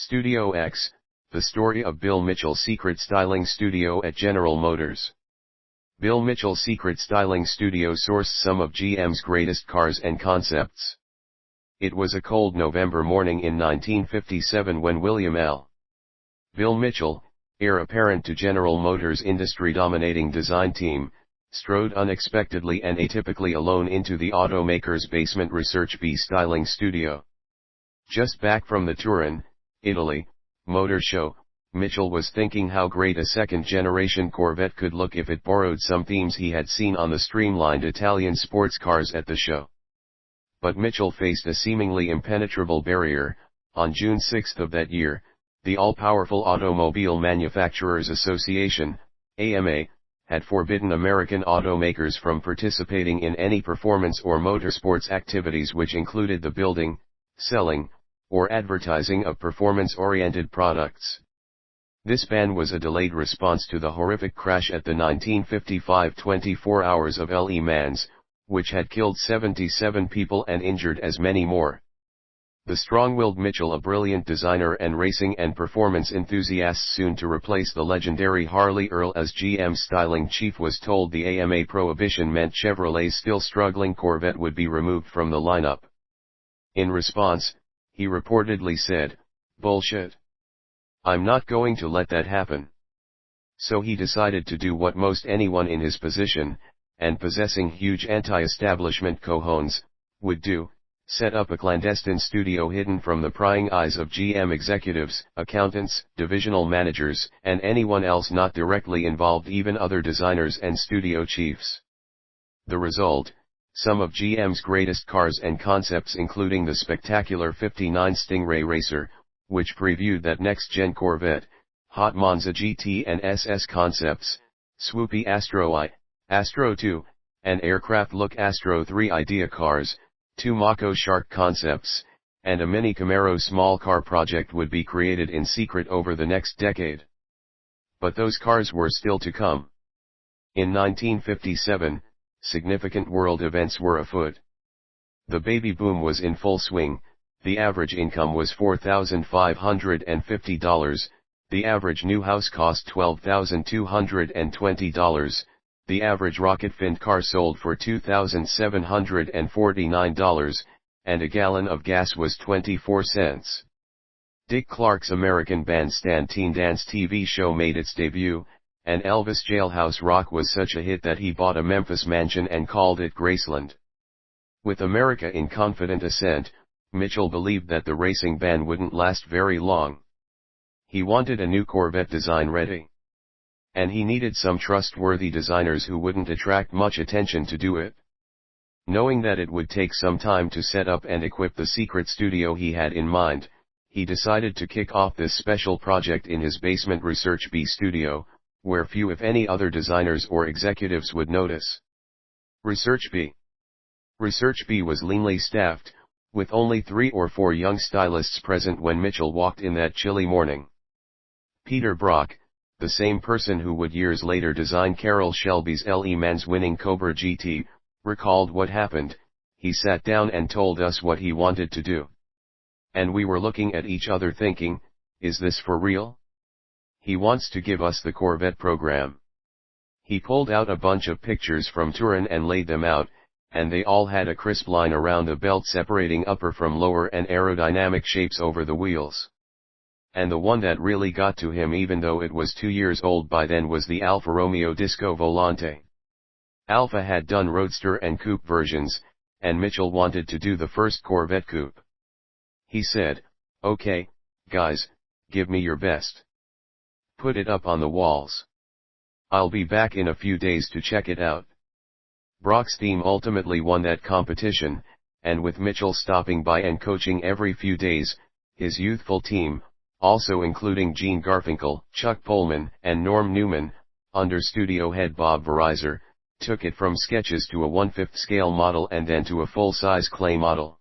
Studio X, the story of Bill Mitchell's secret styling studio at General Motors. Bill Mitchell's secret styling studio sourced some of GM's greatest cars and concepts. It was a cold November morning in 1957 when William L. Bill Mitchell, heir apparent to General Motors' industry-dominating design team, strode unexpectedly and atypically alone into the automaker's basement Research B styling studio. Just back from the Turin, Italy, motor show, Mitchell was thinking how great a second-generation Corvette could look if it borrowed some themes he had seen on the streamlined Italian sports cars at the show. But Mitchell faced a seemingly impenetrable barrier. On June 6 of that year, the all-powerful Automobile Manufacturers Association, AMA, had forbidden American automakers from participating in any performance or motorsports activities which included the building, selling, or advertising of performance-oriented products. This ban was a delayed response to the horrific crash at the 1955 24 Hours of Le Mans, which had killed 77 people and injured as many more. The strong-willed Mitchell, a brilliant designer and racing and performance enthusiast soon to replace the legendary Harley Earl as GM's styling chief, was told the AMA prohibition meant Chevrolet's still struggling Corvette would be removed from the lineup. In response, he reportedly said, "Bullshit. I'm not going to let that happen." So he decided to do what most anyone in his position, and possessing huge anti-establishment cojones, would do: set up a clandestine studio hidden from the prying eyes of GM executives, accountants, divisional managers, and anyone else not directly involved, even other designers and studio chiefs. The result: some of GM's greatest cars and concepts, including the spectacular '59 Stingray Racer, which previewed that next-gen Corvette, hot Monza GT and SS concepts, swoopy Astro I, Astro II, and aircraft-look Astro III idea cars, 2 Mako Shark concepts, and a mini Camaro small car project would be created in secret over the next decade. But those cars were still to come. In 1957, significant world events were afoot. The baby boom was in full swing. The average income was $4,550, the average new house cost $12,220, the average rocket-finned car sold for $2,749, and a gallon of gas was 24 cents. Dick Clark's American Bandstand teen dance TV show made its debut, and Elvis' Jailhouse Rock was such a hit that he bought a Memphis mansion and called it Graceland. With America in confident ascent, Mitchell believed that the racing ban wouldn't last very long. He wanted a new Corvette design ready. And he needed some trustworthy designers who wouldn't attract much attention to do it. Knowing that it would take some time to set up and equip the secret studio he had in mind, he decided to kick off this special project in his basement Research B studio, where few if any other designers or executives would notice. Research B. Research B was leanly staffed, with only 3 or 4 young stylists present when Mitchell walked in that chilly morning. Peter Brock, the same person who would years later design Carroll Shelby's Le Mans winning Cobra GT, recalled what happened. He sat down and told us what he wanted to do. And we were looking at each other thinking, is this for real? He wants to give us the Corvette program. He pulled out a bunch of pictures from Turin and laid them out, and they all had a crisp line around the belt separating upper from lower and aerodynamic shapes over the wheels. And the one that really got to him, even though it was 2 years old by then, was the Alfa Romeo Disco Volante. Alfa had done roadster and coupe versions, and Mitchell wanted to do the first Corvette coupe. He said, "Okay, guys, give me your best. Put it up on the walls. I'll be back in a few days to check it out." Brock's team ultimately won that competition, and with Mitchell stopping by and coaching every few days, his youthful team, also including Gene Garfinkel, Chuck Pullman, and Norm Newman, under studio head Bob Verizer, took it from sketches to a 1/5 scale model and then to a full-size clay model.